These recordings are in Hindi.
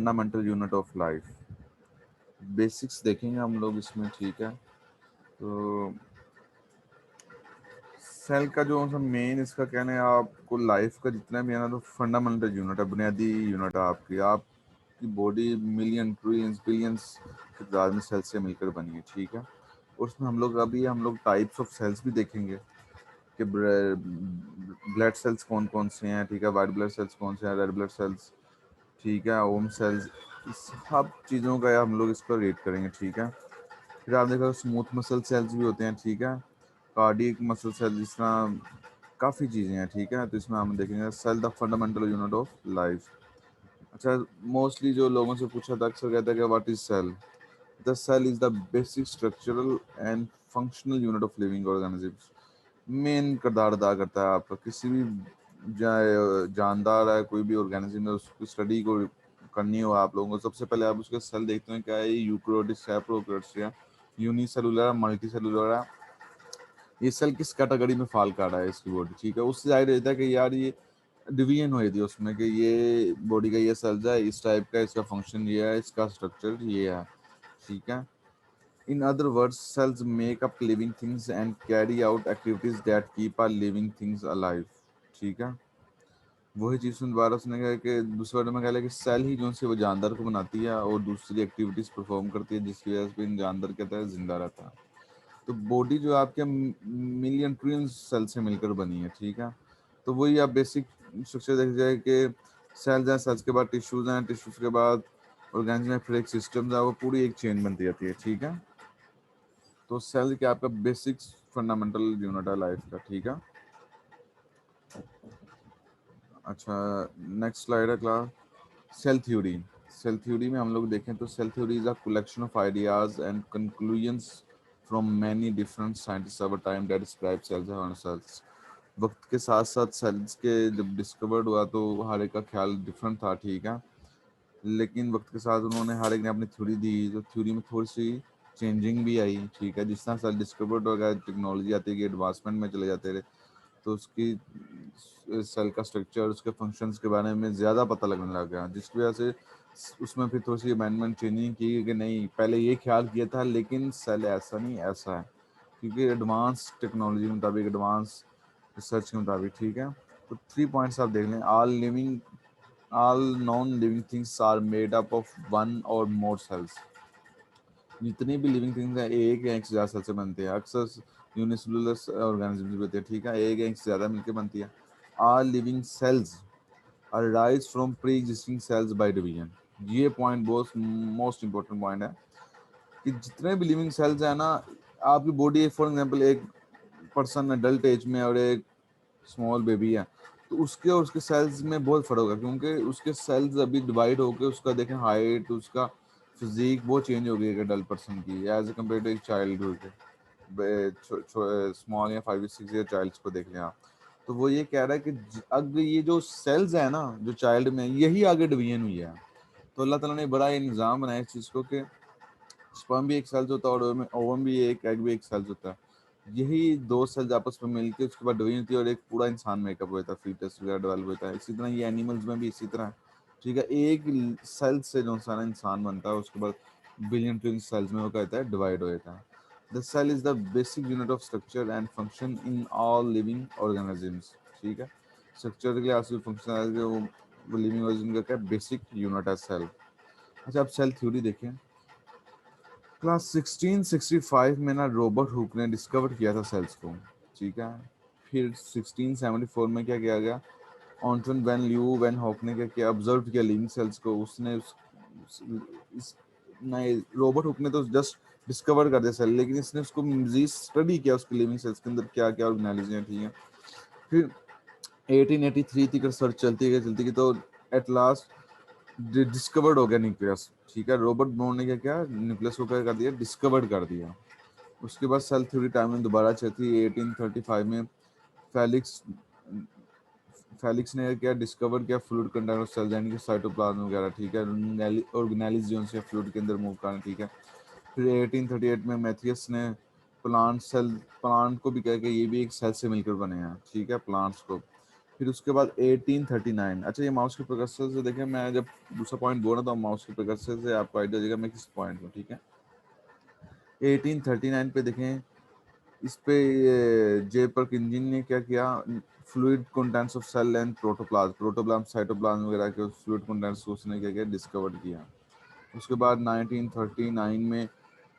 Fundamental unit of life, basics देखेंगे हम लोग इसमें, ठीक है। तो सेल का जो मेन इसका कहना है, आपको लाइफ का जितना भी है ना, तो फंडामेंटल यूनिट है, बुनियादी यूनिट है आपकी बॉडी मिलियन ट्रिलियंस बिलियंस की तादाद में सेल से मिलकर बनी है, ठीक है। उसमें हम लोग टाइप्स ऑफ सेल्स भी देखेंगे कि ब्लड सेल्स कौन कौन से हैं, ठीक है, वाइट ब्लड सेल्स कौन से हैं, रेड ब्लड सेल्स, ठीक है, ओम सेल्स, इस सब चीज़ों का हम लोग इस पर रेट करेंगे, ठीक है। फिर आप देखो स्मूथ मसल सेल्स भी होते हैं, ठीक है, कार्डियक मसल सेल, जिस तरह काफ़ी चीज़ें हैं, ठीक है। तो इसमें हम देखेंगे cell the fundamental unit of life. अच्छा, मोस्टली जो लोगों से पूछा था अक्सर कहता है कि what is cell. The cell is the basic structural and functional unit of living organisms. Main किरदार अदा करता है आपका किसी भी जानदार है, कोई भी ऑर्गेनिज्म है, उसकी स्टडी को करनी हो आप लोगों को, सबसे पहले आप उसके सेल देखते हैं, क्या है, यूक्रोटिस है, प्रोकैरियोट्स है, यूनिसेलुलर, मल्टी सेलुलर है, ये सेल किस कैटेगरी में फॉल कर रहा है इसकी बॉडी, ठीक है। उससे जाहिर रहता है कि यार ये डिवीजन हुई थी उसमें कि ये बॉडी का ये सेल्स है इस टाइप का, इसका फंक्शन ये है, इसका स्ट्रक्चर ये है, ठीक है। In other words, cells make up living things and carry out activities that keep our living things alive. ठीक है, वही चीज़ सुन दोबारा उसने कहा कि दूसरे वर्ड में कहा कि सेल ही जो सी वो जानदार को बनाती है और दूसरी एक्टिविटीज परफॉर्म करती है, जिसकी वजह से इन जानदार कहता है जिंदा रहता है। तो बॉडी जो आपके मिलियन ट्रिलियन सेल से मिलकर बनी है, ठीक है। तो वही आप बेसिक स्ट्रक्चर देख जाए कि सेल्स हैं, सेल्स के बाद टिश्यूज हैं, टिश्यूज के बाद ऑर्गेनिज्म में फिर एक सिस्टम है, वो पूरी एक चेन बनती जाती है, ठीक है। तो सेल क्या आपका बेसिक फंडामेंटल यूनिट है लाइफ का, ठीक है। अच्छा, नेक्स्ट स्लाइड है class cell theory. Cell theory में हम लोग देखें तो cell theory is a collection of ideas and conclusions from many different scientist over time that describe cells and cells. वक्त के साथ साथ सेल्स के जब डिस्कवर्ड हुआ तो हर एक का ख्याल डिफरेंट था, ठीक है। लेकिन वक्त के साथ उन्होंने हर एक ने अपनी थ्योरी दी, तो थ्योरी में थोड़ी सी चेंजिंग भी आई, ठीक है। जिस तरह सेल डिस्कवर्ड हो गया, टेक्नोलॉजी आती गई, एडवांसमेंट में चले जाते रहे, तो उसकी सेल का स्ट्रक्चर, उसके फंक्शंस के बारे में ज़्यादा पता लगने लग गया, जिसकी वजह से उसमें फिर थोड़ी सी अमेंडमेंट चेंजिंग की कि नहीं, पहले ये ख्याल किया था लेकिन सेल ऐसा नहीं ऐसा है, क्योंकि एडवांस टेक्नोलॉजी के मुताबिक, एडवांस रिसर्च के मुताबिक, ठीक है। तो 3 पॉइंट्स आप देख लें। All non living things are made up of one और मोर सेल्स। जितनी भी लिविंग थिंग्स हैं एक या एक से ज़्यादा सेल से बनते हैं। अक्सर यूनिसेलुलर ऑर्गेनिजम्स भी होते हैं, ठीक है, एक या एक से ज़्यादा मिलकर बनती है। All living cells arise from pre existing cells by division. ये पॉइंट बहुत मोस्ट इंपॉर्टेंट पॉइंट है कि जितने भी लिविंग सेल्स हैं ना, आपकी बॉडी, फॉर एग्जांपल एक पर्सन अडल्ट एज में और एक स्मॉल बेबी है, तो उसके और उसके सेल्स में बहुत फर्क होगा, क्योंकि उसके सेल्स अभी डिवाइड होकर उसका देखें हाइट, उसका फिजिक बहुत चेंज हो गई है अडल्ट पर्सन की एज ए कम्पेयर टू एक चाइल्डहुड के स्मॉल या 5 या 6 ईयर चाइल्ड्स को देख लें आप। तो वो ये कह रहा है कि अगर ये जो सेल्स है ना जो चाइल्ड में, यही आगे डिवीजन हुई है। तो अल्लाह ताला ने बड़ा ये निज़ाम बनाया इस चीज़ को कि स्पर्म भी एक सेल्स होता है और ओवम भी एक, एग भी एक सेल्स होता है। यही दो सेल्स आपस में मिलके उसके बाद डिवीजन होती है और एक पूरा इंसान मेकअप होता है, फीटस वगैरह डेवलप होता है। इसी तरह ये एनिमल्स में भी इसी तरह है, ठीक है। एक सेल से जो सारा इंसान बनता है उसके बाद बिलियन ट्रिलियन सेल्स में वो कहता है डिवाइड हो जाता है। The cell is the basic unit of structure and function in all living organisms, ठीक है। स्ट्रक्चर के लिए आपसे फंक्शन है वो लिविंग ऑर्गेनिज्म का क्या बेसिक यूनिट है सेल। अच्छा, अब सेल थ्योरी देखें। क्लास 1665 में ना रॉबर्ट हुक ने डिस्कवर किया था सेल्स को, ठीक है। फिर 1674 में क्या किया गया, ऑन्टन वैन ल्यू वैन हॉक ने क्या किया, ऑब्जर्व किया लिविंग सेल्स को। उसने इस नहीं, रॉबर्ट हुक ने तो जस्ट डिस्कवर कर दिया सेल, लेकिन इसने उसको मजीद स्टडी किया, उसके लिविंग सेल्स के अंदर क्या क्या ऑर्गेनाइजेशन थी। फिर 1883 तक रिसर्च चलती गई तो एट लास्ट डिस्कवर्ड हो गया न्यूक्लियस, ठीक है। रॉबर्ट बोर्न ने क्या किया, न्यूक्लियस को क्या कर दिया, डिस्कवर्ड कर दिया। उसके बाद सेल थ्योरी टाइम में दोबारा चलती है 1835 में। फेलिक्स फेलिक्स ने क्या डिस्कवर किया, फ्लूइड कंटेनर सेल यानी कि साइटोप्लाज्म वगैरह, ठीक है, ऑर्गेनेलिज जो है फ्लूइड के अंदर मूव करना, ठीक है। फिर 1838 में मैथियस ने प्लांट को भी कहा कि ये भी एक सेल से मिलकर बने हैं, ठीक है, प्लांट्स को। फिर उसके बाद 1839। अच्छा, ये माउस के प्रोग्रेसर से देखें, मैं जब दूसरा पॉइंट बोल रहा था माउस के प्रोग्रेसर से आपको आइडिया देगा मैं किस पॉइंट में, ठीक है। 1839 पे देखें, इस पे जे परकिंजी ने क्या किया, fluid contents of cell and protoplasm, cytoplasm वगैरह के फ्लूइड कंटेंट्स को उसने क्या किया, डिस्कवर किया। उसके बाद 1939 में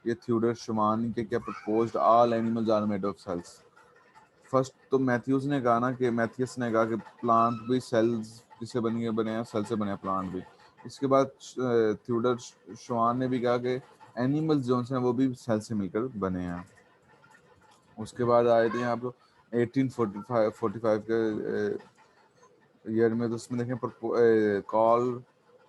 ये थियोडर शुमान के क्या proposed all animals are made of cells. First तो मैथ्यूस ने कहा ना, कि मैथियस ने कहा कि प्लांट भी सेल्स किससे बने हैं, सेल से बने हैं प्लांट भी। इसके बाद थियोडर शुमान ने भी कहा कि एनिमल्स जो हैं वो भी सेल से मिलकर बने हैं। उसके बाद आए थे यहाँ पर 1845 के ईयर में, तो उसमें देखें कॉल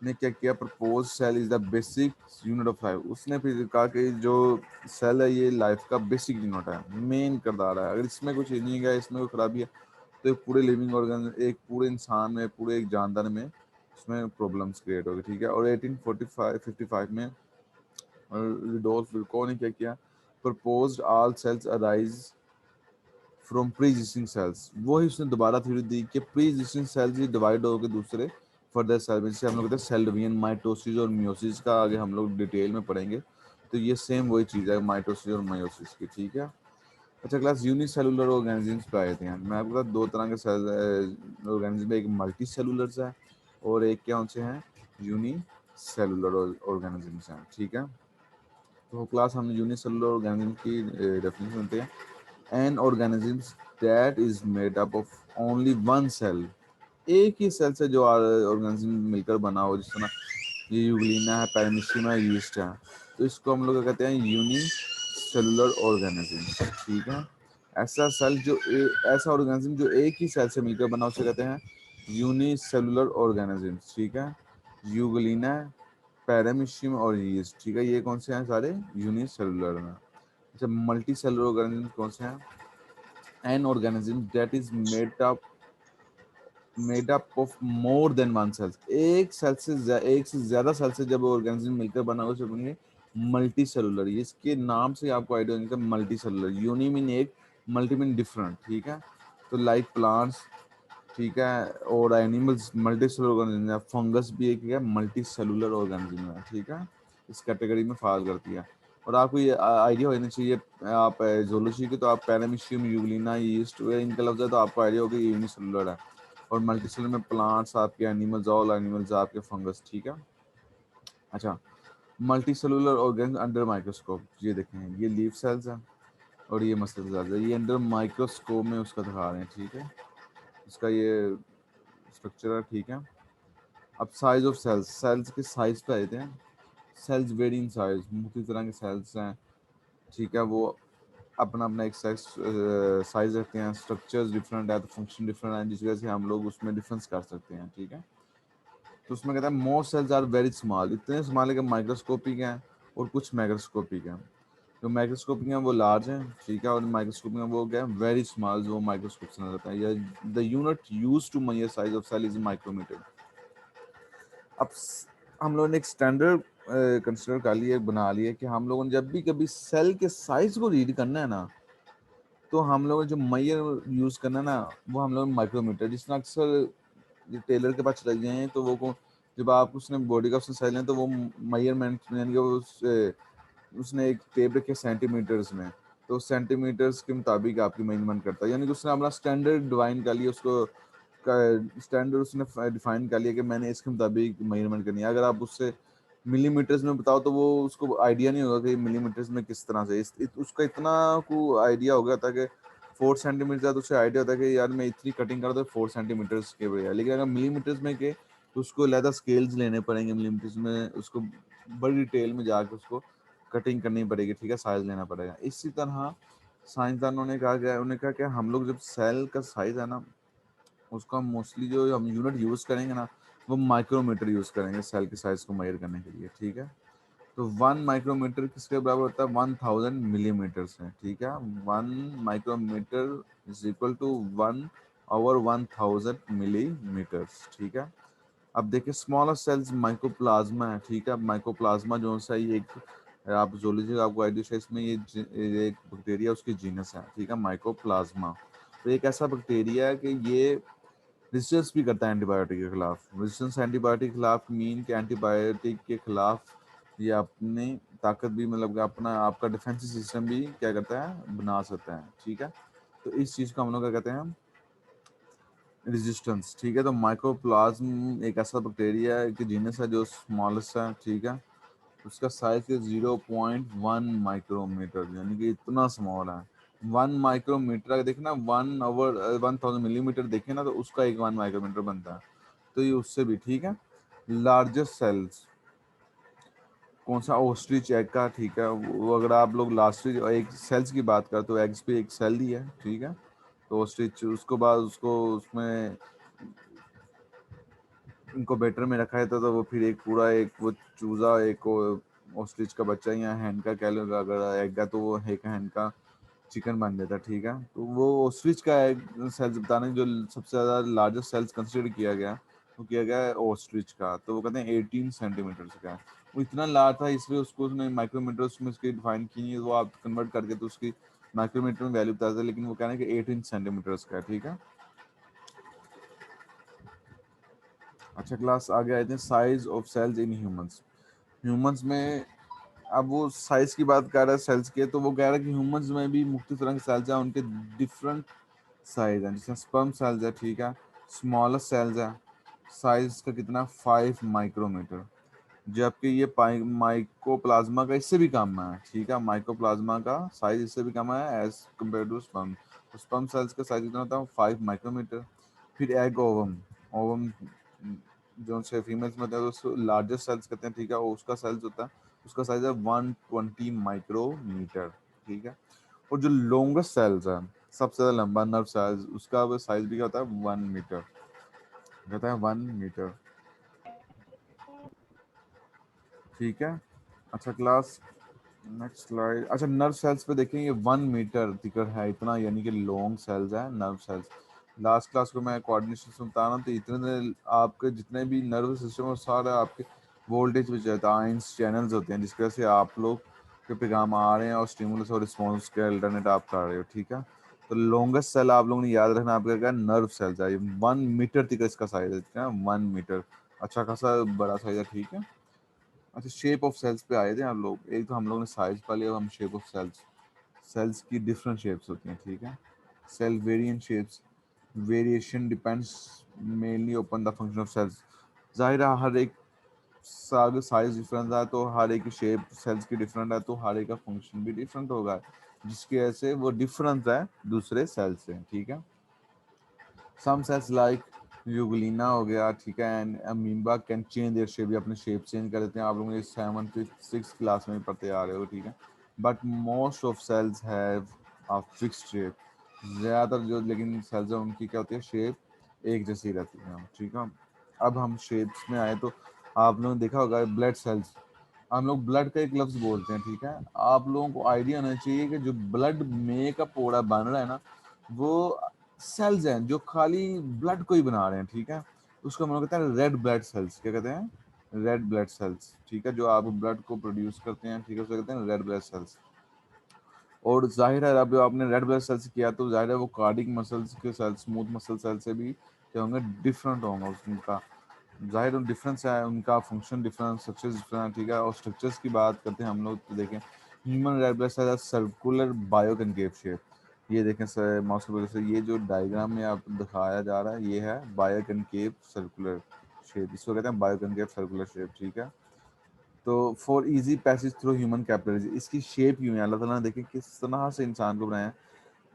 ने क्या किया, propose cell is the basic unit of life. उसने फिर कहा कि जो सेल है ये लाइफ का बेसिक यूनिट है, मेन किरदार है। अगर इसमें कुछ नहीं है, इसमें कोई खराबी है, तो एक पूरे लिविंग ऑर्गन, एक पूरे इंसान में, पूरे एक जानदार में उसमें प्रॉब्लम्स क्रिएट होगी, ठीक है। और 1855 में रिडोल्फ विर्को ने क्या किया, proposed all cells arise from pre existing cells. वही उसने दोबारा थ्योरी दी कि प्री एग्जिस्टिंग सेल्स ही डिवाइड होकर दूसरे फर्दर सेल में, जिसे हम लोग कहते हैं सेल डिवीजन, माइटोसिस और मियोसिस का आगे हम लोग डिटेल में पढ़ेंगे। तो ये सेम वही चीज़ है माइटोसिस और मायोसिस की, ठीक है। अच्छा, क्लास यूनिसेलुलर ऑर्गेनिजम्स पे आए थे। मैं आपको बता, दो तरह के सेल ऑर्गेनिज्म, एक मल्टी सेलुलर्स है और एक क्या उनसे हैं, यूनिसेलुलर ऑर्गेनिजम्स हैं, ठीक है। तो क्लास हम यूनिसेलुलर ऑर्गेनिज्म की डेफिनेशन सुनते हैं। An organisms that is made up of only one cell, एक ही सेल से जो ऑर्गेनिज्म मिलकर बना हो, जिस तरह ये यूग्लिना है, पैरामीशियम है, यीस्ट है, तो इसको हम लोग कहते हैं यूनी सेलुलर ऑर्गेनिज्म, ठीक है। ऐसा सेल जो ऐसा ऑर्गेनिज्म जो एक ही सेल से मिलकर बना, उसे कहते हैं यूनी सेलुलर ऑर्गेनिज्म, ठीक है। यूग्लिना, पैरामीशियम और यीस्ट, ठीक है, ये कौन से हैं, सारे यूनी सेलुलर में। अच्छा, मल्टी सेलुलर ऑर्गेनिज्म कौन से हैं, an organism that is made up of more than one cells, एक से ज्यादा सेल से जब ऑर्गेनिज्म मिलकर बना उसे बोलेंगे मल्टी सेलुलर। इसके नाम से आपको आइडिया होगा मल्टी सेलुलर, यूनी मीन एक, मल्टी मीन डिफरेंट, ठीक है। तो लाइक प्लांट्स, ठीक है, और एनिमल्स मल्टी सेलुलर ऑर्गेनिज्म है, फंगस भी एक है मल्टी सेलुलर ऑर्गेनिज्म है, ठीक है, इस कैटेगरी में फॉल करती है। और आपको ये आइडिया होना चाहिए, आप जोलॉजी के तो आप पैरामीशियम, यूग्लिना, यीस्ट इनका लफ्ज है तो आपको आइडिया होगा ये यूनिसेलुलर है। और मल्टीसेलुलर में प्लांट्स आपके, एनिमल्स, ऑल एनिमल्स आपके, फंगस, ठीक है। अच्छा, multi cellular organism under microscope, ये देखें, ये लीफ सेल्स हैं और ये मसल सेल्स है, ये अंडर माइक्रोस्कोप में उसका दिखा रहे हैं, ठीक है, इसका ये स्ट्रक्चर है, ठीक है। अब साइज ऑफ सेल्स, सेल्स के साइज पे आते हैं। सेल्स वेरी इन साइज, मुख्तलिफ तरह के सेल्स हैं, ठीक है, वो अपना अपना एक साइज रखते हैं, स्ट्रक्चर्स डिफरेंट है तो फंक्शन डिफरेंट है, जिस वजह से हम लोग उसमें डिफरेंस कर सकते हैं, ठीक है। तो उसमें कहता है most cells are very small, इतने स्मॉल है कि माइक्रोस्कोपिक हैं और कुछ मैक्रोस्कोपिक हैं। जो माइक्रोस्कोपिक हैं वो लार्ज हैं, ठीक है, और माइक्रोस्कोपिक हैं वो क्या है, वेरी स्मॉल, जो माइक्रोस्कोप से नजर आता है। या the unit use to measure size of cell is micrometre. अब हम लोगों ने एक स्टैंडर्ड कंसिडर कर लिया, बना लिया कि हम लोगों ने जब भी कभी सेल के साइज को रीड करना है ना, तो हम लोग जो मैयर यूज करना है ना, वो हम लोग माइक्रोमीटर, जिस तरह अक्सर टेलर के पास चले गए हैं तो वो जब आप उसने बॉडी का उसने साइज लें तो वो मेजरमेंट यानी कि उसने एक टेप रखे सेंटीमीटर्स में, तो सेंटीमीटर्स के मुताबिक आपकी मेजरमेंट करता है, यानी कि उसने अपना स्टैंडर्ड डिवाइन कर लिया, उसको स्टैंडर्ड उसने डिफाइन कर लिया कि मैंने इसके मुताबिक मेजरमेंट करनी है। अगर आप उससे मिलीमीटर्स में बताओ तो वो उसको आइडिया नहीं होगा कि मिलीमीटर्स में किस तरह से उसका इतना को आइडिया हो गया था कि 4 सेंटीमीटर, तो उसे आइडिया होता है कि यार मैं इतनी कटिंग कर दो 4 सेंटीमीटर्स के बजाय। लेकिन अगर मिलीमीटर्स में के तो उसको अलहदा स्केल्स लेने पड़ेंगे, मिलीमीटर्स में उसको बड़ी डिटेल में जाकर उसको कटिंग करनी पड़ेगी, ठीक है, साइज लेना पड़ेगा। इसी तरह साइंसदानों ने कहा गया, उन्होंने कहा कि हम लोग जब सेल का साइज है ना, उसका मोस्टली जो हम यूनिट यूज़ करेंगे ना, वो माइक्रोमीटर यूज़ करेंगे सेल के साइज को मेजर करने के लिए, ठीक है। तो 1 माइक्रोमीटर किसके बराबर होता है, 1000 मिलीमीटर से, ठीक है। 1 micrometre is equal to 1/1000 millimetres, ठीक है। अब देखिए स्मॉलर सेल्स माइकोप्लाज्मा है, ठीक है। माइकोप्लाज्मा जो सा ये एक, आप जोलॉजी का आपको आइडिया है, इसमें ये एक बैक्टीरिया उसकी जीनस है, ठीक है, माइकोप्लाज्मा। तो एक ऐसा बैक्टीरिया है कि ये रेजिस्टेंस भी करता है एंटीबायोटिक के खिलाफ। रेजिस्टेंस एंटीबायोटिक के खिलाफ मीन कि एंटीबायोटिक के खिलाफ ये अपनी ताकत भी मतलब कि अपना आपका डिफेंसिव सिस्टम भी क्या करता है, बना सकता है, ठीक है। तो इस चीज़ को हम लोग क्या कहते हैं, रेजिस्टेंस, ठीक है। तो माइकोप्लाज्म एक ऐसा बैक्टीरिया है कि जीनस है जो स्मॉलेस्ट है, ठीक है। उसका साइज है 0.1 माइक्रोमीटर, यानी कि इतना स्मॉल है। 1 माइक्रोमीटर अगर देखें ना, 1,000 मिलीमीटर देखें ना, तो उसका एक 1 माइक्रोमीटर बनता है। तो ये उससे भी ठीक है। लार्जेस्ट सेल्स कौन सा, ओस्ट्रिच एग का, ठीक है। वो अगर आप लोग लास्ट एक सेल्स की बात करते तो एग्स पे एक सेल ही है, ठीक है। तो ओस्ट्रिच उसको बाद उसको उसमें इनक्यूबेटर में रखा है तो वो फिर एक पूरा एक वो चूजा एक ऑस्ट्रिच का बच्चा या हैंड का कह लो, अगर एग का तो वो एक हैंड का चिकन बन जाता है, ठीक है। तो वो ऑस्ट्रिच का एग सेल्स बताने जो सबसे ज़्यादा लार्जेस्ट सेल्स कंसिडर किया गया, वो किया गया है ऑस्ट्रिच का। तो वो कहते हैं 18 सेंटीमीटर का है। वो इतना लार्ज था इसलिए उसको उसने माइक्रोमीटर उसमें उसकी डिफाइन की नहीं है, वो आप कन्वर्ट करके तो उसकी माइक्रोमीटर में वैल्यू बताते हैं, लेकिन वो कहना है कि 18 सेंटीमीटर्स का है, ठीक है। अच्छा क्लास आगे आते हैं size of cells in humans. Humans में अब वो साइज की बात कर रहा है सेल्स के, तो वो कह रहा है कि ह्यूमंस में भी मुख्तलिफ तरह के सेल्स हैं, उनके डिफरेंट साइज हैं। जैसे स्पर्म सेल्स है, ठीक है, स्मॉलेस्ट सेल्स है, साइज का कितना 5 माइक्रोमीटर, जबकि ये माइकोप्लाज्मा का इससे भी कम है, ठीक है। माइकोप्लाज्मा का साइज इससे भी कम है एज कम्पेयर टू स्पर्म। तो स्पर्म सेल्स का साइज कितना होता है, 5 माइक्रोमीटर। फिर एग ओवम, ओवम जो से फीमेल्स में होता है तो लार्जेस्ट सेल्स कहते हैं, ठीक है। वो उसका सेल्स होता है, उसका साइज है 120 माइक्रोमीटर, ठीक है। और जो लॉन्गेस्ट सेल्स है, सबसे ज़्यादा लंबा नर्व सेल्स, उसका साइज भी क्या होता है, 1 मीटर, कहता है 1 मीटर, ठीक है। अच्छा क्लास नेक्स्ट स्लाइड। अच्छा नर्व सेल्स पे देखें, ये 1 मीटर थिकर है इतना, यानी कि लॉन्ग सेल्स है नर्व सेल्स। लास्ट क्लास को मैं कोऑर्डिनेशन से बता रहा हूँ, तो इतने आपके जितने भी नर्व सिस्टम और सारे आपके वोल्टेज पे जाता है, आइंस चैनल्स होते हैं जिसकी वजह से आप लोग के पैगाम आ रहे हैं और स्टिमुलस और रिस्पॉन्स के अल्टरनेट आप कर रहे हो, ठीक है। तो लॉन्गेस्ट सेल आप लोगों ने याद रखना, आपका क्या नर्व सेल्स है। 1 मीटर तक इसका साइज है, 1 मीटर, अच्छा खासा बड़ा साइज है, ठीक है। अच्छा शेप ऑफ सेल्स पे आए थे हम लोग, एक तो हम लोग ने साइज पा लिया, अब हम शेप ऑफ सेल्स। सेल्स की डिफरेंट शेप्स होती हैं, ठीक है। Cell variant shapes, variation depends mainly upon the function of cells. जाहिर है हर एक साइज डिफरेंट है, तो हर एक शेप सेल्स की डिफरेंट है, तो हर एक का फंक्शन भी डिफरेंट होगा, जिसकी वजह से वो डिफरेंस है दूसरे सेल से, ठीक है। सम सेल्स लाइक यूग्लिना हो गया, ठीक है, and amoeba can change their shape, भी अपने शेप चेंज कर देते हैं। आप लोग ये 7th 6th क्लास में पढ़ते आ रहे हो, ठीक है। But most of cells have a fixed shape, ज़्यादातर जो लेकिन सेल्स हैं उनकी क्या होती है, शेप एक जैसी रहती है, ठीक है। अब हम शेप्स में आए तो आप लोगों ने देखा होगा ब्लड सेल्स, हम लोग ब्लड का एक लफ्ज़ बोलते हैं, ठीक है। आप लोगों को आइडिया होना चाहिए कि जो ब्लड मेकअप पूरा बन रहा है ना, वो सेल्स हैं जो खाली ब्लड को ही बना रहे हैं, ठीक है। उसको हम लोग कहते हैं रेड ब्लड सेल्स, क्या कहते हैं, रेड ब्लड सेल्स, ठीक है। जो आप ब्लड को प्रोड्यूस करते हैं, ठीक है, उसको कहते हैं रेड ब्लड सेल्स। और जाहिर है अब आपने रेड ब्लड सेल्स किया तो जाहिर है वो कार्डिक मसल्स के सेल्स, स्मूथ मसल सेल से भी क्या होंगे, डिफरेंट होंगे उनका। जाहिर डिफरेंस है, उनका फंक्शन डिफरेंट, स्ट्रक्चर्स डिफरेंट, ठीक है। और स्ट्रक्चर्स की बात करते हैं हम लोग तो देखें, human red blood cell circular biconcave shape. ये देखें सर माउस की वजह से, ये जो डायग्राम में आप दिखाया जा रहा है ये है बायोकनकेव सर्कुलर शेप, इसको कहते हैं बायोकनकेव सर्कुलर शेप, ठीक है। तो for easy passage through human capillaries, इसकी शेप यूं है, अल्लाह ताला ने देखे किस तरह से इंसान को बनाया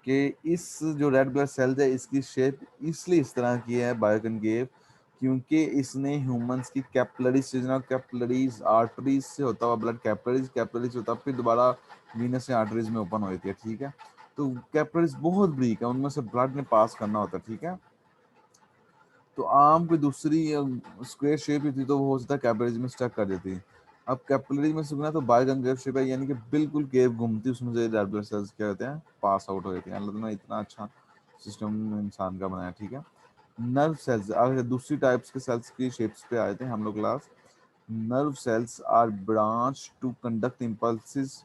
कि इस जो रेड ब्लड सेल्स है इसकी शेप इसलिए इस तरह की है बायोकनकेव, क्योंकि इसने ह्यूमंस की कैपिलरीज से, जनाब कैपिलरीज आर्टरीज से होता हुआ ब्लड, कैपिलरीज कैपिलरीज होता है, फिर दोबारा वीनस से आर्टरीज में ओपन होती है, ठीक है। तो कैपिलरीज बहुत ब्रीक है, उनमें से ब्लड ने पास करना होता है, ठीक है। तो आम कोई दूसरी स्क्वायर शेप ही थी तो वो हो सकता है कैपिलरीज में स्टक कर देती। अब कैपिलरीज में सुना तो बायोकनकेव शेप है, यानी कि बिल्कुल केव घूमती, उसमें से रेड ब्लड सेल्स क्या होते हैं, पास आउट हो जाती हैं। अल्लाह ने इतना अच्छा सिस्टम इंसान का बनाया, ठीक है। नर्व सेल्स, अगर दूसरी टाइप्स के सेल्स की शेप्स पे आए थे हम लोग class. Nerve cells are branch to conduct impulses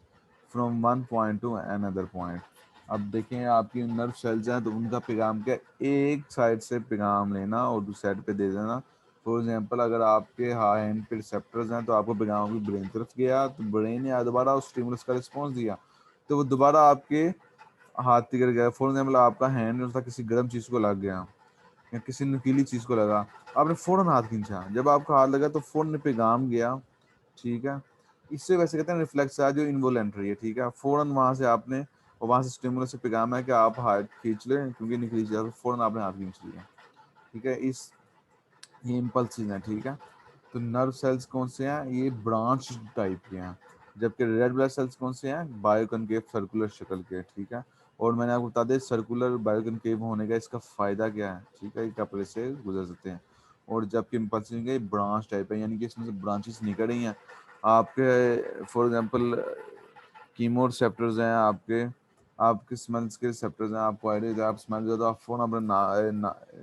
from one point to another point. अब देखें आपकी नर्व सेल्स हैं तो उनका पैगाम क्या, एक साइड से पैगाम लेना और दूसरी साइड पे दे देना। फॉर एग्जांपल अगर आपके हैंड पे रिसेप्टर्स हैं तो आपको पैगाम भी ब्रेन तरफ गया तो ब्रेन ने दोबारा उस स्टिमुलस का रिस्पॉन्स दिया तो वो दोबारा आपके हाथ पे गिर गया। फॉर एग्जांपल आपका हैंड था किसी गर्म चीज़ को लग गया या किसी नुकीली चीज़ को लगा, आपने फ़ौरन हाथ खींचा, जब आपका हाथ लगा तो फ़ौरन पैगाम गया, ठीक है। इससे वैसे कहते हैं रिफ्लेक्स है जो इनवॉलेंटरी है, ठीक है। फ़ौरन वहाँ से आपने और वहाँ से स्टिमुलस से पैगाम है कि आप हाथ खींच लें क्योंकि निकली चीज़ है, तो फ़ौरन आपने हाथ खींच लिया, ठीक है। ये इम्पल्सिव हैं, ठीक है। तो नर्व सेल्स कौन से हैं, ये ब्रांच टाइप के हैं, जबकि रेड ब्लड सेल्स कौन से हैं, बायोकनकेव सर्कुलर शक्ल के, ठीक है। और मैंने आपको बता दें सर्कुलर बायोकनकेव होने का इसका फ़ायदा क्या है, ठीक है, कपड़े से गुजर सकते हैं। और जबकि इम्पल्सिव के ब्रांच टाइप है, यानी कि इसमें से ब्रांचेस निकल रही हैं आपके। फॉर एग्जांपल कीमो रिसेप्टर्स हैं आपके स्मेल्स के रिसेप्टर्स हैं, आपको आइडिया आप स्मेल जो तो आप फ़ोन अपने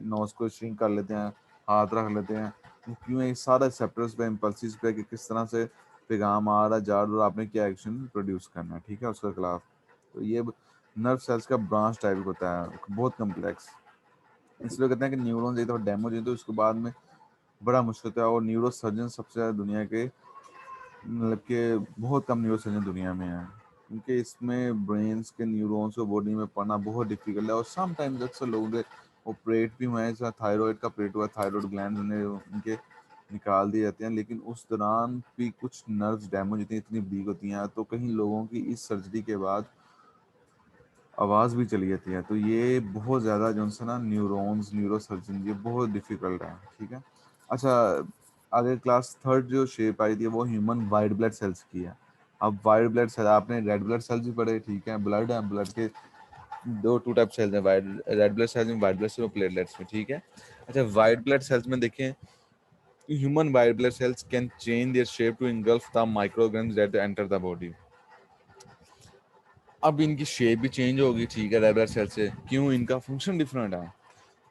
नोज़ को श्रिंक कर लेते हैं, हाथ रख लेते हैं, क्यों है सारा रिसेप्टर्स पे इम्पल्सिस पे कि किस तरह से पैगाम आ रहा जा रहा और आपने क्या एक्शन प्रोड्यूस करना है, ठीक है, उसके खिलाफ। तो ये नर्व सेल्स का ब्रांच टाइप होता है, बहुत कम्प्लेक्स। इसलिए कहते हैं कि न्यूरॉन्स एक दफ़ा डैमेज हुई तो उसके बाद में बड़ा मुश्किल होता है। और न्यूरो सर्जन सबसे ज़्यादा दुनिया के मतलब कि बहुत कम न्यूरो सर्जन दुनिया में हैं, क्योंकि इसमें ब्रेन्स के न्यूरॉन्स को बॉडी में पढ़ना बहुत डिफिकल्ट है। और समटाइम्स अक्सर लोगों के ऑपरेट भी हुए हैं, जैसा थायराइड का ऑपरेट हुआ, थायराइड ग्लैंड उन्हें उनके निकाल दिए जाते हैं, लेकिन उस दौरान भी कुछ नर्व्स डैमेज होती हैं, इतनी वीक होती हैं, तो कहीं लोगों की इस सर्जरी के बाद आवाज़ भी चली जाती है। तो ये बहुत ज़्यादा जो है ना न्यूरॉन्स न्यूरो सर्जन ये बहुत डिफिकल्ट है, ठीक है। अच्छा, आगे क्लास थर्ड जो शेप आई थी वो ह्यूमन वाइट ब्लड सेल्स की है। अब वाइट ब्लड सेल आपने रेड ब्लड सेल्स भी पढ़े, ठीक है, ब्लड है, ब्लड के दो टू टाइप सेल्स हैं, वाइट रेड ब्लड सेल्स में, वाइट ब्लड सेल्स में, प्लेटलेट्स में, ठीक है। अच्छा, वाइट ब्लड सेल्स में देखें, human white blood cells can change their shape to engulf the microorganism that enter the body. अब इनकी शेप भी चेंज होगी, ठीक है, रेड ब्लड सेल से, क्यों, इनका फंक्शन डिफरेंट है।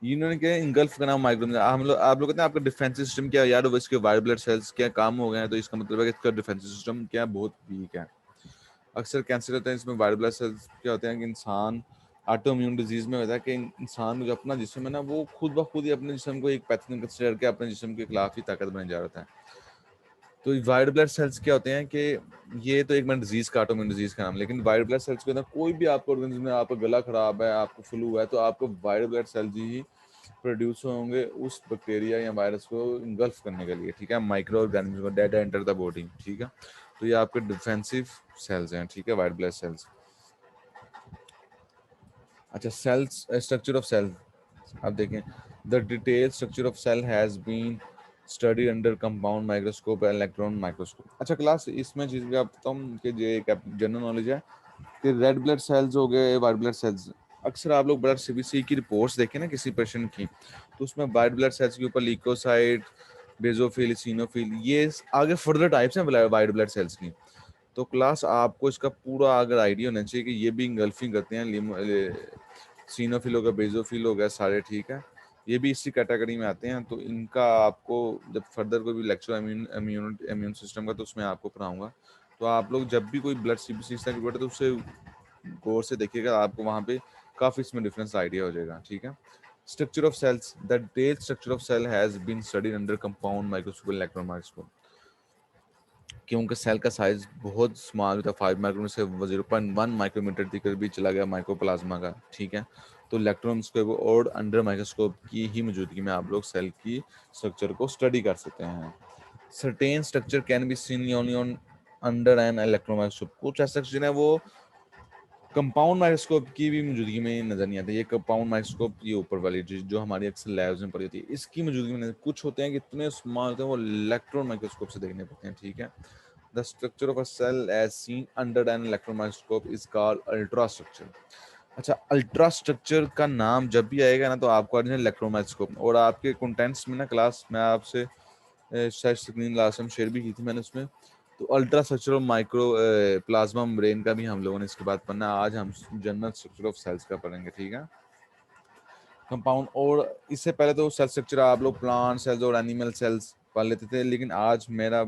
इन्होंने क्या इंगल्फ का नाम माइक्रो, हम लोग आप लोग कहते हैं आपका डिफेंसिव सिस्टम क्या है यार, वो इसके वाइट ब्लड सेल्स क्या काम हो गए हैं, तो इसका मतलब है कि इसका डिफेंसिव सिस्टम क्या बहुत वीक है। अक्सर कैंसर होता है इसमें वाइट ब्लड सेल्स क्या होते हैं कि इंसान ऑटो इम्यून डिजीज में होता है कि इंसान जो अपना जिस्म है ना वो खुद ब खुद ही अपने जिस्म को एक पैथोजन कंसिडर करके अपने जिस्म के खिलाफ ही ताकत बने जा रहा है। तो वाइट ब्लड सेल्स क्या होते हैं कि ये तो एक मिनट डिजीज का ऑटोइम्यून डिजीज का नाम, लेकिन वाइट ब्लड सेल्स के अंदर कोई भी आपको ऑर्गेनिज्म में, आपका गला खराब है, आपको फ्लू है, तो आपको वाइट ब्लड सेल्स ही प्रोड्यूस होंगे उस बैक्टीरिया या वायरस को इंगल्फ करने के लिए, ठीक है, माइक्रो ऑर्गेनिज्म को डेट एंटर द बॉडी, ठीक है। तो ये आपके डिफेंसिव सेल्स हैं, ठीक है, वाइट ब्लड सेल्स। अच्छा, सेल्स स्ट्रक्चर ऑफ सेल, अब देखें, the detail structure of cell has been study under compound microscope and electron microscope. अच्छा क्लास, इसमें चीज़ भी आप बताऊँ कि ये एक जनरल नॉलेज है कि रेड ब्लड सेल्स हो गए, वाइट ब्लड सेल्स, अक्सर आप लोग ब्लड सीबीसी की रिपोर्ट्स देखें ना किसी पेशेंट की, तो उसमें वाइट ब्लड सेल्स के ऊपर ल्यूकोसाइट, बेजोफिल, सिनोफिल, ये आगे फर्दर टाइप्स हैं वाइट ब्लड सेल्स की। तो क्लास आपको इसका पूरा अगर आइडिया होना चाहिए कि ये भी इंगल्फिंग करते हैं, सीनोफिल हो गया, बेजोफिल हो गया, सारे, ठीक है, ये भी इसी कैटेगरी में आते हैं। तो इनका आपको जब फर्दर कोई भी लेक्चर इम्यून सिस्टम का तो उसमें आपको पढ़ाऊंगा। तो आप लोग जब भी कोई ब्लड सीबीसी इस तरह की पढ़े तो उससे गौर से देखिएगा, आपको वहाँ पे काफ़ी इसमें डिफरेंस आइडिया हो जाएगा, ठीक है। Structure of cells, the detail structure of cell has been studied under compound microscope, electron microscope, क्योंकि सेल का साइज बहुत स्मॉल होता है, 5 माइक्रोमीटर से 0.1 माइक्रोमीटर तक भी चला गया माइक्रोप्लाज्मा का, ठीक है। तो इलेक्ट्रॉन स्कोप और अंडर माइक्रोस्कोप की ही मौजूदगी में आप लोग सेल की स्ट्रक्चर को स्टडी कर सकते हैं। Certain structure can be seen only on under an electron microscope, कुछ ऐसा स्ट्रक्चर है वो कंपाउंड माइक्रोस्कोप की भी मौजूदगी में नजर नहीं आता। ये कंपाउंड माइक्रोस्कोप, ये ऊपर वाली जो हमारी अक्सर लैब्स में पड़ी होती है, इसकी मौजूदगी में कुछ होते हैं कि इतने स्मॉल होते हैं वो इलेक्ट्रॉन माइक्रोस्कोप से देखने पड़ते हैं, ठीक है। The structure of a cell as seen under an electron microscope is called ultrastructure। अच्छा, अल्ट्रा स्ट्रक्चर का नाम जब भी आएगा ना तो आपको इलेक्ट्रॉन माइक्रोस्कोप, और आपके कंटेंट्स में ना क्लास मैं आपसे शायद स्क्रीन लास्ट टाइम शेयर भी की थी मैंने उसमें, तो ultra structure of micro plasma brain का भी हम लोगों ने इसके बाद पढ़ना। आज हम जनरल स्ट्रक्चर ऑफ सेल्स का पढ़ेंगे, ठीक है, कंपाउंड। और इससे पहले तो सेल स्ट्रक्चर आप लोग प्लांट सेल्स और एनिमल सेल्स पढ़ लेते थे, लेकिन आज मेरा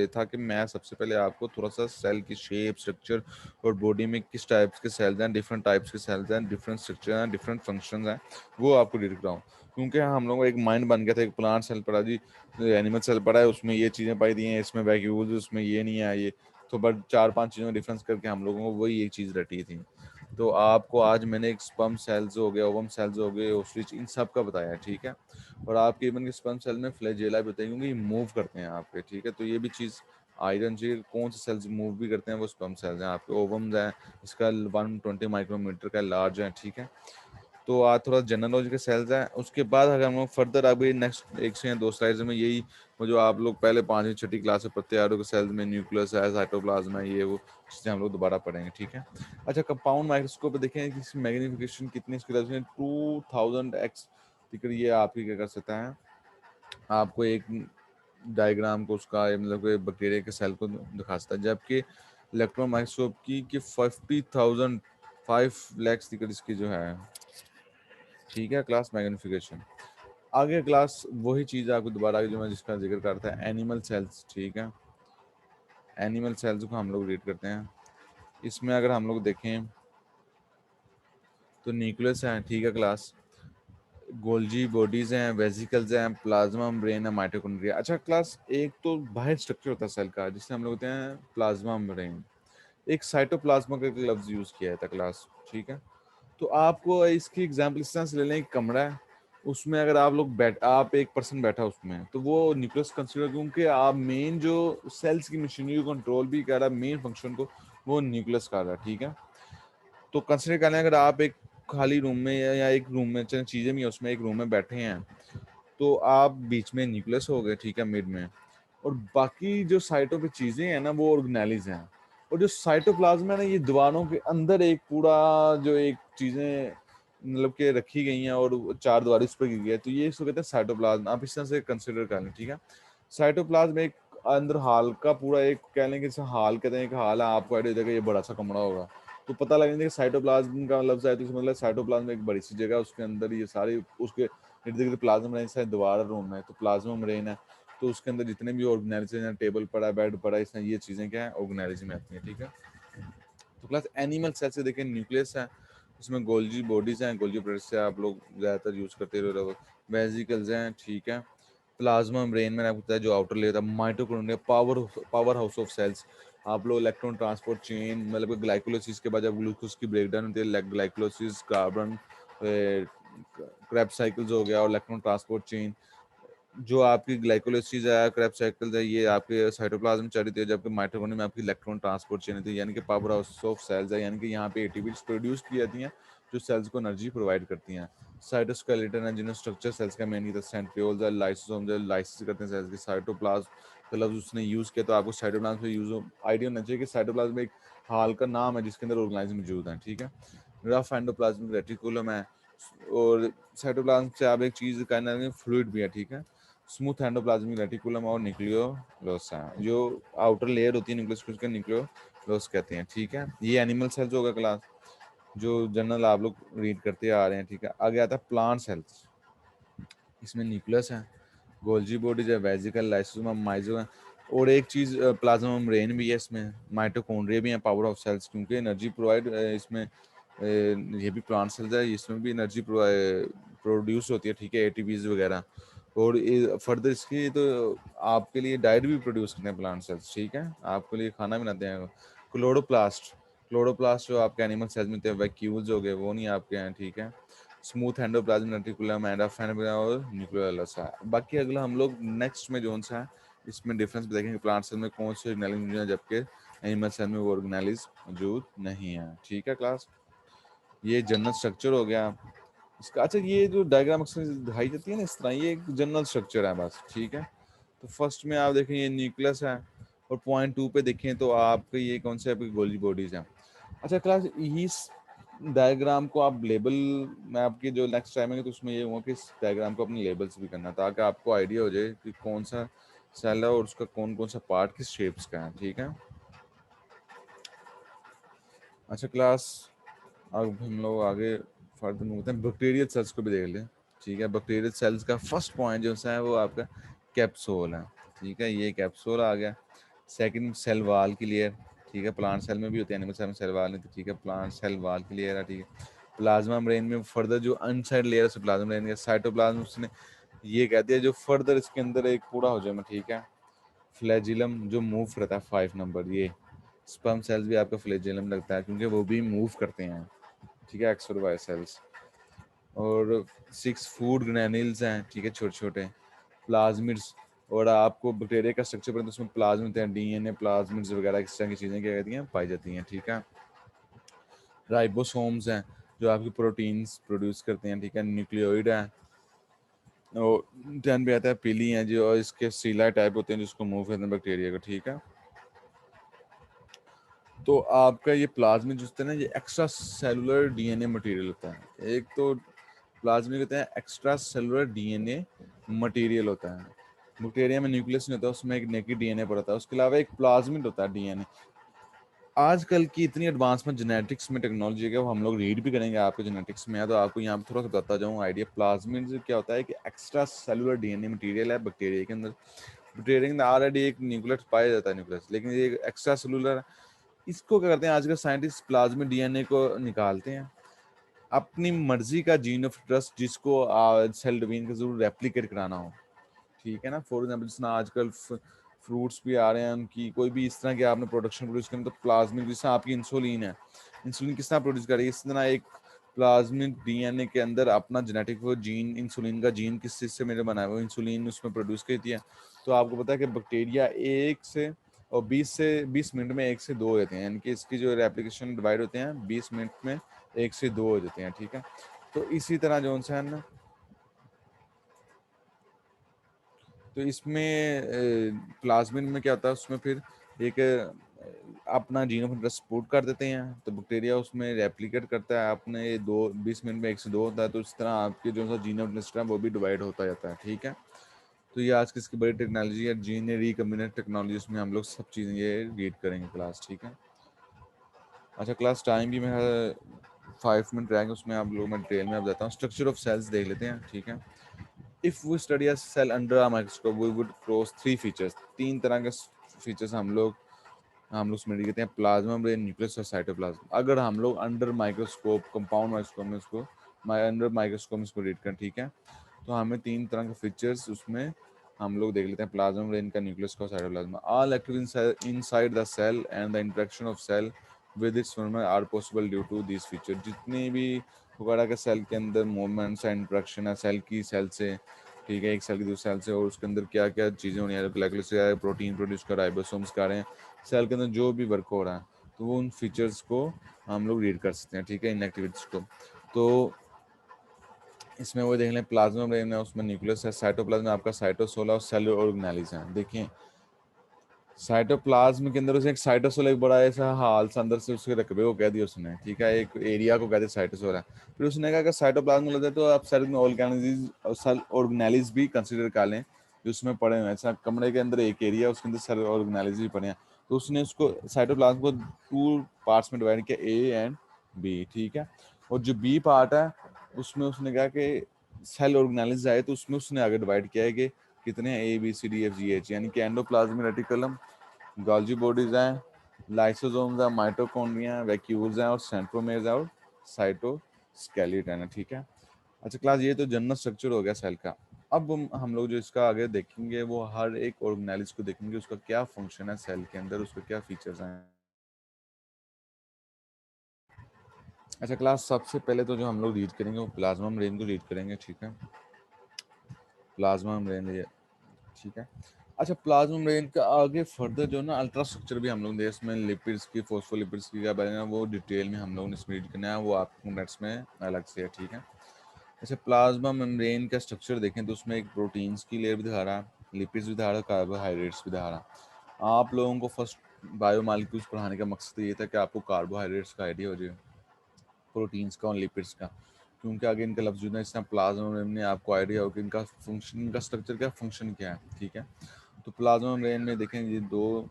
था कि मैं सबसे पहले आपको थोड़ा सा सेल की शेप, स्ट्रक्चर और बॉडी में किस टाइप्स के सेल्स हैं, डिफरेंट टाइप्स के सेल्स हैं, डिफरेंट स्ट्रक्चर हैं, डिफरेंट फंक्शंस हैं, वो आपको डिटेल कराऊँ। क्योंकि हम लोगों का एक माइंड बन गया था, एक प्लांट सेल पड़ा जी, एनिमल सेल पड़ा है, उसमें ये चीज़ें पाई दी हैं, इसमें वैक्यूल्स, उसमें ये नहीं है, ये तो बट 4-5 चीज़ों में डिफरेंस करके हम लोगों को वही एक चीज़ रटी थी। तो आपको आज मैंने एक स्पर्म सेल्स हो गए, ओवम सेल्स हो गए, ओस्ट्रिच, इन सब का बताया, ठीक है। और आपके इवन के स्पर्म सेल में फ्लैजेला भी बताएंगे, क्योंकि ये मूव करते हैं आपके, ठीक है। तो ये भी चीज़ आयरन चाहिए, कौन से सेल्स मूव भी करते हैं, वो स्पर्म सेल्स हैं आपके। ओवम्स हैं, इसका 120 माइक्रोमीटर का लार्ज है, ठीक है। तो आज थोड़ा जनरल नॉलेज के सेल्स हैं। उसके बाद अगर हम लोग फर्दर अभी नेक्स्ट एक से या दो स्लाइड्स में यही वो जो आप लोग पहले 5वीं 6ठी क्लास में पढ़ते आ रहे हो कि सेल्स में न्यूक्लियस है, साइटोप्लाज्म है, ये वो चीज़ें हम लोग दोबारा पढ़ेंगे, ठीक है। अच्छा, कंपाउंड माइक्रोस्कोप पे देखें कि इसकी मैग्नीफिकेशन कितनी, इसकी रेजोल्यूशन 2000x, ठीक है। ये आप ही क्या कर सकता है, आपको एक डायग्राम को उसका मतलब कि बैक्टीरिया के सेल को दिखा सकता है, जबकि इलेक्ट्रॉन माइक्रोस्कोप की 50,000 5 लाख इसकी जो है, ठीक है, क्लास मैग्निफिकेशन। आगे क्लास वही चीज़ आपको दोबारा जो मैं जिसका जिक्र करता है, एनिमल सेल्स, ठीक है। एनिमल सेल्स को हम लोग रीड करते हैं। इसमें अगर हम लोग देखें तो न्यूक्लियस है, ठीक है क्लास, गोल्जी बॉडीज हैं, वेसिकल्स हैं, प्लाज्मा मेम्ब्रेन है, माइटोकॉन्ड्रिया। अच्छा क्लास, एक तो बाहर स्ट्रक्चर होता है सेल का जिससे हम लोग होते हैं प्लाज्मा मेम्ब्रेन, एक साइटोप्लाज्मा का एक लफ्ज यूज किया था क्लास, ठीक है। तो आपको इसकी एग्जांपल इस तरह से ले लें, एक कमरा है, उसमें अगर आप लोग आप एक पर्सन बैठा उसमें, तो वो न्यूक्लियस कंसीडर, क्योंकि आप मेन जो सेल्स की मशीनरी को कंट्रोल भी कर रहा है, मेन फंक्शन को वो न्यूक्लियस कर रहा है, ठीक है। तो कंसिडर कर लें अगर आप एक खाली रूम में या एक रूम में, चलो चीज़ें भी हैं उसमें, एक रूम में बैठे हैं, तो आप बीच में न्यूक्लियस हो गए, ठीक है, मिड में, और बाकी जो साइटों पे चीज़ें हैं ना वो ऑर्गेनेलिज हैं, और जो साइटोप्लाज्म है ना ये दीवारों के अंदर एक पूरा जो एक चीज़ें मतलब कि रखी गई हैं और चार दीवारी उस पर गिर गई है, तो ये इसको कहते हैं साइटोप्लाज्म। आप इस तरह से कंसिडर कर लें, ठीक है। साइटोप्लाज्म एक अंदर हाल का पूरा एक कह लें कि जैसे हाल कहते हैं, एक हाल है, आपको आइडिया देगा ये बड़ा सा कमरा होगा, तो पता लग जाता है कि साइटोप्लाज्म का लफ्ज है तो इसका मतलब साइटोप्लाज्म एक बड़ी सी जगह है, उसके अंदर ये सारी उसके इर्द गिर्द प्लाज्मा मेम्ब्रेन से दीवार रूम है, तो प्लाज्मा मेम्ब्रेन है, तो उसके अंदर जितने भी ऑर्गेनाइजेशन हैं, टेबल पड़ा है, बेड पड़ा है, इसमें ये चीज़ें क्या है, ऑर्गेनाइजेशन में आती हैं, ठीक है। तो प्लस एनिमल सेल से देखें, न्यूक्लियस है, उसमें गोल्जी बॉडीज हैं, गोल्जी प्रोडक्ट्स से आप लोग ज़्यादातर यूज़ करते रहो, वेजिकल्स हैं, ठीक है। प्लाज्मा मेम्ब्रेन में आपको पता है जो आउटर लेयर था, mitochondria power house of cells, आप लोग इलेक्ट्रॉन ट्रांसपोर्ट चेन, मतलब ग्लाइकोलाइसिस के बाद जब ग्लूकोज की ब्रेकडाउन होती है, ग्लाइकोलाइसिस, कार्बन क्रैब साइकिल्स हो गया, और इलेक्ट्रॉन ट्रांसपोर्ट चेन, जो आपकी ग्लाइकोलाइसिस है, क्रेब्स साइकिल है, ये आपके साइटोप्लाज्म में चली थी, जबकि माइटोकॉन्ड्रिया में आपकी इलेक्ट्रॉन ट्रांसपोर्ट चेन थी, यानी कि पावर हाउस ऑफ सेल्स है, यानी कि यहाँ पे एटीपी प्रोड्यूस की जाती हैं जो सेल्स को एनर्जी प्रोवाइड करती हैं। साइटोस्केलेटन है, जिन्हें स्ट्रक्चर सेल्स का मेन की सेंट्रियोल्स है, लाइसोसोम जो लाइसिस करते हैं सेल्स की। साइटोप्लाज्म का लफ्ज उसने यूज़ किया, तो आपको साइटोप्लाज्म से यूज आइडिया होना चाहिए कि साइटोप्लाज्म एक हाल का नाम है जिसके अंदर ऑर्गेनाइज्म मौजूद हैं, ठीक है। रफ एंडोप्लाज्मिक रेटिकुलम है, और साइटोप्लाज्म से आप एक चीज़ कहना फ्लूइड भी है, ठीक है। स्मूथ एंडोप्लाज्मिक रेटिकुलम और न्यूक्लियोलस है, जो आउटर लेयर होती है न्यूक्लियस को, उसका न्यूक्लियोलस कहते हैं, ठीक है। ये एनिमल सेल्स होगा क्लास, जो जनरल आप लोग रीड करते आ रहे हैं, ठीक है। आगे आता है प्लांट सेल्स, इसमें न्यूक्लियस है, गोल्जी बॉडीज है, वेजिकल, लाइसोसोम, माइजोम, और एक चीज़ प्लाज्मा मेम्ब्रेन भी है, इसमें माइटोकॉन्ड्रिया भी है, पावर ऑफ सेल्स, क्योंकि एनर्जी प्रोवाइड इसमें ये भी प्लांट सेल्स है, इसमें भी एनर्जी प्रोड्यूस होती है, ठीक है, एटीपीज वगैरह। और फर्दर इसकी तो आपके लिए डाइट भी प्रोड्यूस करते हैं प्लांट सेल्स, ठीक है, आपके लिए खाना बनाते हैं। क्लोरोप्लास्ट, क्लोरोप्लास्ट जो आपके एनिमल सेल्स में होते हैं, वैक्यूल्स हो गए, वो नहीं आपके हैं, ठीक है। स्मूथ एंडोप्लाज्मिक रेटिकुलम, एंडोफेन और न्यूक्लियोलस है। बाकी अगला हम लोग नेक्स्ट में जोन सा है, इसमें डिफरेंस भी देखेंगे प्लांट सेल में कौन से ऑर्गेनेलिज मौजूद है, जबकि एनिमल सेल में वो ऑर्गेनेलिज मौजूद नहीं है, ठीक है क्लास। ये जनरल स्ट्रक्चर हो गया इसका। अच्छा, ये जो डायग्राम अक्सर दिखाई जाती है ना इस तरह, ये एक जनरल स्ट्रक्चर है बस, ठीक है। तो फर्स्ट में आप देखें ये न्यूक्लियस है, और पॉइंट 2 पे देखें तो आपके ये कौन से आपकी गोल्जी बॉडीज हैं। अच्छा क्लास, इस डायग्राम को आप लेबल, मैं आपकी जो नेक्स्ट टाइम है तो उसमें ये हुआ कि इस डायग्राम को अपने लेबल्स भी करना, ताकि आपको आइडिया हो जाए कि कौन सा सेल है और उसका कौन कौन सा पार्ट किस शेप्स का है, ठीक है। अच्छा क्लास, अब हम लोग आगे फर्दर में होते हैं, बैक्टीरियल सेल्स को भी देख लें, ठीक है। बैक्टीरियल सेल्स का फर्स्ट पॉइंट जो सा है वो आपका कैप्सूल है, ठीक है, ये कैप्सूल आ गया। सेकंड सेल वाल की लेयर, ठीक है, प्लांट सेल में भी होती है, एनिमल सेल में सेल वाल नहीं, तो ठीक है, प्लांट सेल वाल की लेयर है, ठीक है। प्लाज्मा मेम्ब्रेन में फर्दर जो अनसाइड लेयर है प्लाज्मा मेम्ब्रेन का, साइटोप्लाज्म उसने ये कहती है जो फर्दर इसके अंदर एक पूरा हो जाए, ठीक है। फ्लैजिलम जो मूव रहता है 5 नंबर, ये स्पर्म सेल्स भी आपका फ्लैजिलम लगता है क्योंकि वो भी मूव करते हैं, ठीक है, एक्स और वाई सेल्स। और 6 फूड ग्रैन्यूल्स हैं, ठीक है, छोटे छोटे प्लाज्मिड्स। और आपको बैक्टीरिया का स्ट्रक्चर पढ़ते हैं, उसमें प्लाज्म होते हैं, डीएनए प्लाज्मिड्स वगैरह इस तरह की चीज़ें क्या कहती हैं पाई जाती हैं, ठीक है। राइबोसोम्स हैं जो आपकी प्रोटीन्स प्रोड्यूस करते हैं, ठीक है। न्यूक्लियोइड है, और 10 पे आता है पीली हैं जो इसके सीला टाइप होते हैं जिसको मूव करते हैं बैक्टीरिया को, ठीक है। तो आपका ये प्लाज्मिड जो होता है ना, ये एक्स्ट्रा सेलुलर डीएनए मटेरियल होता है। एक तो प्लाज्मिड कहते हैं एक्स्ट्रा सेलुलर डीएनए मटेरियल होता है। बैक्टीरिया में न्यूक्लियस नहीं होता, उसमें एक नेकेड डीएनए पड़ता है, उसके अलावा एक प्लाज्मिड होता है डीएनए। आजकल की इतनी एडवांसमेंट जेनेटिक्स में टेक्नोलॉजी है कि वो हम लोग रीड भी करेंगे आपके जेनेटिक्स में है, तो आपको यहाँ पे थोड़ा सा बताता जाऊँ आइडिया। प्लाज्मिड क्या होता है कि एक्स्ट्रा सेलुलर डीएनए मटेरियल है बैक्टीरिया के अंदर। बैक्टीरिया के अंदर ऑलरेडी एक न्यूक्लियस पाया जाता है न्यूक्लियस, लेकिन ये एक्स्ट्रा सेलुलर, इसको क्या करते हैं आजकल साइंटिस्ट प्लाज्मिड डीएनए को निकालते हैं, अपनी मर्जी का जीन ऑफ ट्रस्ट जिसको सेल डिवीजन का जरूर रेप्लिकेट कराना हो, ठीक है ना। फॉर एग्जाम्पल जिस तरह आजकल फ्रूट्स भी आ रहे हैं, उनकी कोई भी इस तरह की आपने प्रोडक्शन प्रोड्यूस करनी, तो प्लाज्मिड जिस तरह आपकी इंसुलिन है, इंसुलिन किस तरह प्रोड्यूस करेगी, इस तरह एक प्लाज्मिड डीएनए के अंदर अपना जेनेटिक वो जीन, इंसुलिन का जीन किस चीज़ से मेरे बनाया हुआ इंसुलिन उसमें प्रोड्यूस करती है। तो आपको पता है कि बैक्टीरिया एक से और 20 मिनट में 1 से 2 हो जाते हैं, यानी कि इसकी जो रेप्लिकेशन डिवाइड होते हैं 20 मिनट में 1 से 2 हो जाते हैं, ठीक है। तो इसी तरह जो है ना, तो इसमें प्लाज्मिड में क्या होता है, उसमें फिर एक अपना जीन ऑफ इंटरेस्ट सपोर्ट कर देते हैं, तो बैक्टीरिया उसमें रेप्लिकेट करता है अपने 20 मिनट में 1 से 2 होता है, तो इस तरह आपके जो सा जीन ऑफ इंटरेस्ट है वो भी डिवाइड होता जाता है, ठीक है। तो ये आज की इसकी बड़ी टेक्नोलॉजी है, जीन रिकम्बिनेंट टेक्नोलॉजी, उसमें हम लोग सब चीज़ें ये रीड करेंगे क्लास, ठीक है। अच्छा क्लास टाइम भी मेरा 5 मिनट रहेंगे, उसमें आप लोग मैं डिटेल में आप जाता हूँ। स्ट्रक्चर ऑफ सेल्स देख लेते हैं, ठीक है। If we study a cell under a microscope we would cross 3 features, 3 तरह के फीचर्स हम लोग उसमें देखते हैं, प्लाज्मा मेम्ब्रेन, न्यूक्लियस और साइटोप्लाज्म। अगर हम लोग अंडर माइक्रोस्कोप, कंपाउंड माइक्रोस्कोप में इसको अंडर माइक्रोस्कोप में इसको रीड करें, ठीक है, तो हमें 3 तरह के फीचर्स उसमें हम लोग देख लेते हैं, प्लाज्मा मेम्ब्रेन का, न्यूक्लियस का, cytoplasm. All active inside the cell and the interaction of cell with its member are possible due to this feature. जितनी भी वगैरह के सेल के अंदर मूवमेंट्स एंड इंटरेक्शन है सेल की सेल से, ठीक है, एक सेल की दूसरे सेल से, और उसके अंदर क्या क्या चीज़ें होनी है, ग्लाइकोलाइसिस प्रोटीन प्रोड्यूस कर, राइबोसोम्स कर रहे हैं, सेल के अंदर जो भी वर्क हो रहा है, तो वो उन फीचर्स को हम लोग रीड कर सकते हैं, ठीक है, इन एक्टिविटीज़ को। तो इसमें वो देख लें, प्लाज्मा मेम्ब्रेन है, उसमें न्यूक्लियस है, साइटोप्लाज्म में आपका साइटोसोल और सेल ऑर्गेनेलिज है। देखिए साइटोप्लाज्म के अंदर उसे एक साइटोसोल, एक बड़ा ऐसा हाल सा अंदर से उसके रकबे को कह दिया उसने, ठीक है, एक एरिया को कह दिया साइटोसोल है। फिर उसने कहा कि साइटोप्लाज्म में लगे तो आप सेल में ऑर्गेनेलिज और सेल ऑर्गेनेलिज भी कंसीडर कर लें जो उसमें पड़े हुए हैं। ऐसा कमरे के अंदर एक एरिया, उसके अंदर सेल ऑर्गेनेलिज भी पड़े हैं, तो उसने उसको साइटोप्लाज्म को 2 पार्ट्स में डिवाइड किया, ए एंड बी, ठीक है। और जो बी पार्ट है उसमें उसने कहा कि सेल ऑर्गेनेलिज आए, तो उसमें उसने आगे डिवाइड किया है कि कितने A B C D F G H, यानी कि एंडोप्लाज्मिक रेटिकुलम, गोल्जी बॉडीज हैं, लाइसोसोम्स हैं, माइटोकॉन्ड्रिया हैं, वैक्यूल्स हैं, और सेंट्रोमेर्स हैं, और साइटोस्केलेटन है, ठीक है। अच्छा क्लास, ये तो जनरल स्ट्रक्चर हो गया सेल का। अब हम लोग जो इसका आगे देखेंगे वो हर एक ऑर्गेनेलिज को देखेंगे, उसका क्या फंक्शन है सेल के अंदर, उसके क्या फीचर्स हैं। अच्छा क्लास, सबसे पहले तो जो हम लोग रीड करेंगे वो प्लाज्मा मेम्ब्रेन को रीड करेंगे, ठीक है, प्लाज्मा मेम्ब्रेन ये, ठीक है। अच्छा प्लाज्मा मेम्ब्रेन का आगे फर्दर जो ना अल्ट्रा स्ट्रक्चर भी हम लोग देख, इसमें लिपिड्स की, फॉस्फोलिपिड्स की क्या बारे में वो डिटेल में हम लोग ने इसमें रीड करना है, वो आपको नेट्स में अलग से है, ठीक है। जैसे प्लाज्मा मेम्ब्रेन का स्ट्रक्चर देखें तो उसमें एक प्रोटीन्स की लेयर भी दिखा रहा है, लिपिड्स भी दिखा रहा है, कार्बोहाइड्रेट्स भी दिखा रहा है। आप लोगों को फर्स्ट बायोमॉलिक्यूल्स पढ़ाने का मकसद ये था कि आपको कार्बोहाइड्रेट्स का आइडिया हो जाए, प्रोटीन्स का और लिपिड्स का, क्योंकि आगे इनका लफ्ज़ जो है इस तरह प्लाज्मा मेम्ब्रेन में आपको आइडिया हो कि इनका फंक्शन, इनका स्ट्रक्चर क्या, फंक्शन क्या है, ठीक है। तो प्लाज्मा मेम्ब्रेन में देखें ये 2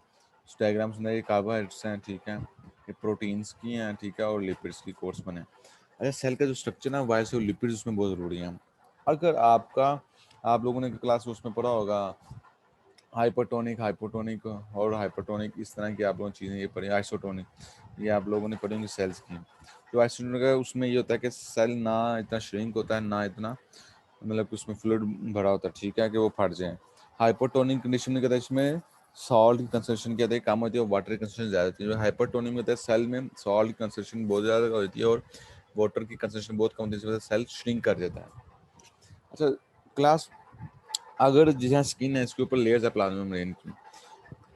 डायग्राम्स में, ये कार्बोहाइड्रेट्स हैं, ठीक है, ये प्रोटीन्स की हैं, ठीक है, और लिपिड्स की कोर्स बने। अच्छा सेल का जो स्ट्रक्चर है वायस और लिपिड्स उसमें बहुत ज़रूरी है। अगर आपका आप लोगों ने क्लास उसमें पढ़ा होगा, हाइपरटोनिक, हाइपोटोनिक और हाइपरटोनिक, इस तरह की आप लोगों ने चीज़ें ये पढ़ी। आइसोटोनिक, ये आप लोगों ने पढ़ी होंगी सेल्स की। जो आइसोटोनिक है उसमें ये होता है कि सेल ना इतना श्रिंक होता है, ना इतना मतलब कि उसमें फ्लूइड भरा होता है, ठीक है, कि वो फट जाए। हाइपरटोनिक कंडीशन में कहता है इसमें सॉल्ट की कंसंट्रेशन क्या होती है, कम होती है, और वाटर की कंसंट्रेशन ज़्यादा होती है। जो हाइपरटोनिक में होता है सेल में सॉल्ट की कंसंट्रेशन बहुत ज़्यादा होती है और वाटर की कंसंट्रेशन बहुत कम होती है, इस वजह से सेल श्रिंक कर देता है। अच्छा क्लास, अगर जहाँ स्किन है इसके ऊपर लेयर्स है प्लाज्मा मेम्ब्रेन की,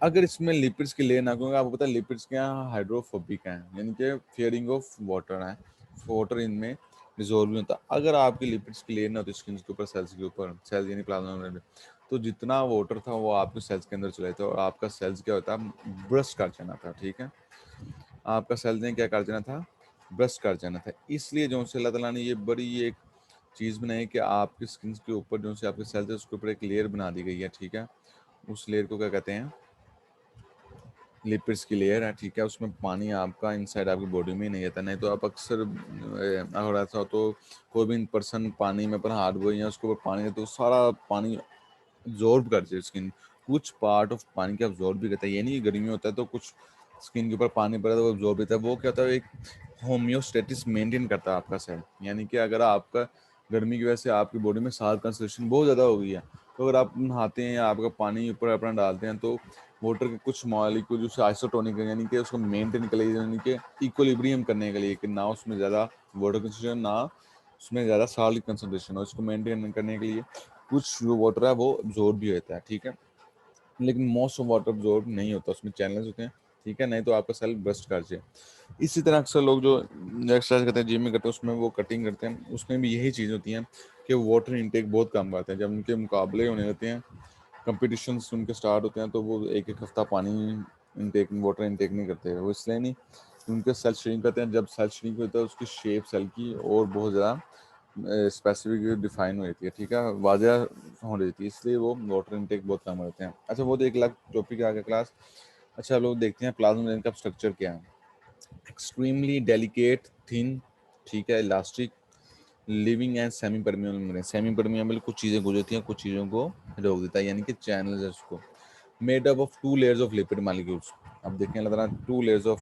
अगर इसमें लिपिड्स की लेयर ना, क्योंकि आपको पता है लिपिड्स क्या हाइड्रोफोबिक हैं, यानी कि फियरिंग ऑफ वाटर है, वाटर इनमें डिजोल्व नहीं होता। अगर आपकी लिपिड्स की लेयर ना होती स्किन के ऊपर, सेल्स के ऊपर, सेल्स यानी प्लाज्मा मेम्ब्रेन, तो जितना वाटर था वो आपके सेल्स के अंदर चला जाता और आपका सेल्स क्या होता है, ब्रस्ट कर जाना था, ठीक है, आपका सेल्स ने क्या कर जाना था, ब्रस्ट कर जाना था। इसलिए जो से अल्लाह ताला ने ये बड़ी एक चीज़ बनाई है कि आपकी स्किन के ऊपर जो से आपके सेल्स है उसके ऊपर एक लेयर बना दी गई है, ठीक है, उस लेयर को क्या कहते हैं, लिपिड्स की लेयर है, ठीक है, उसमें पानी आपका इनसाइड आपकी बॉडी में ही नहीं रहता। नहीं तो आप अक्सर अगर ऐसा हो तो कोई भी पर्सन पानी में अपना हाथ बोए या उसके ऊपर पानी है तो सारा पानी absorb करती है स्किन, कुछ पार्ट ऑफ पानी के absorb भी करता है। ये नहीं कि गर्मी होता है तो कुछ स्किन के ऊपर पानी पड़ा तो वो absorb होता है, वो क्या होता है, एक होम्योस्टेटिस मेंटेन करता है आपका सेल। यानी कि अगर आपका गर्मी की वजह से आपकी बॉडी में साल कंसंट्रेशन बहुत ज़्यादा हो गई है, तो अगर आप नहाते हैं या आपका पानी ऊपर अपना डालते हैं तो वाटर के कुछ मॉलिक्यूल जो आइसोटोनिक है, यानी कि उसको मेंटेन के लिए, यानी कि इक्विलिब्रियम करने के लिए कि ना उसमें ज़्यादा वाटर कंसंट्रेशन ना उसमें ज़्यादा साल की कंसंट्रेशन हो, इसको मेंटेन करने के लिए कुछ जो वाटर है वो अब्जॉर्ब भी होता है, ठीक है, लेकिन मोस्ट ऑफ वाटर अब्जॉर्ब नहीं होता, उसमें चैनल्स होते हैं, ठीक है, नहीं तो आपका सेल बस्ट कर जाए। इसी तरह अक्सर लोग जो एक्सरसाइज करते हैं, जिम में करते हैं, उसमें वो कटिंग करते हैं, उसमें भी यही चीज़ होती है कि वाटर इनटेक बहुत कम करते हैं। जब उनके मुकाबले होने लगते हैं, कंपटीशंस उनके स्टार्ट होते हैं, तो वो एक एक हफ्ता पानी इनटेक, वाटर इनटेक नहीं करते। वो इसलिए नहीं, उनके सेल श्रिंक करते हैं, जब सेल श्रिंक होता है उसकी शेप सेल की और बहुत ज़्यादा स्पेसिफिक डिफाइन हो जाती है, ठीक है, वाजह हो जाती है, इसलिए वो वाटर इनटेक बहुत कम रहते हैं। अच्छा वो तो एक अलग टॉपिक आ गया क्लास। अच्छा लोग देखते हैं प्लाज्मा मेम्ब्रेन का स्ट्रक्चर क्या है। एक्सट्रीमली डेलिकेट थिन, ठीक है, elastic, living and semi permeable membrane. Semi permeable कुछ चीज़ें गुजरती हैं, कुछ चीज़ों को रोक देता है, यानी कि चैनल है उसको। Made up of two layers of lipid molecules. अब देखें लग रहा है टू लेयर्स ऑफ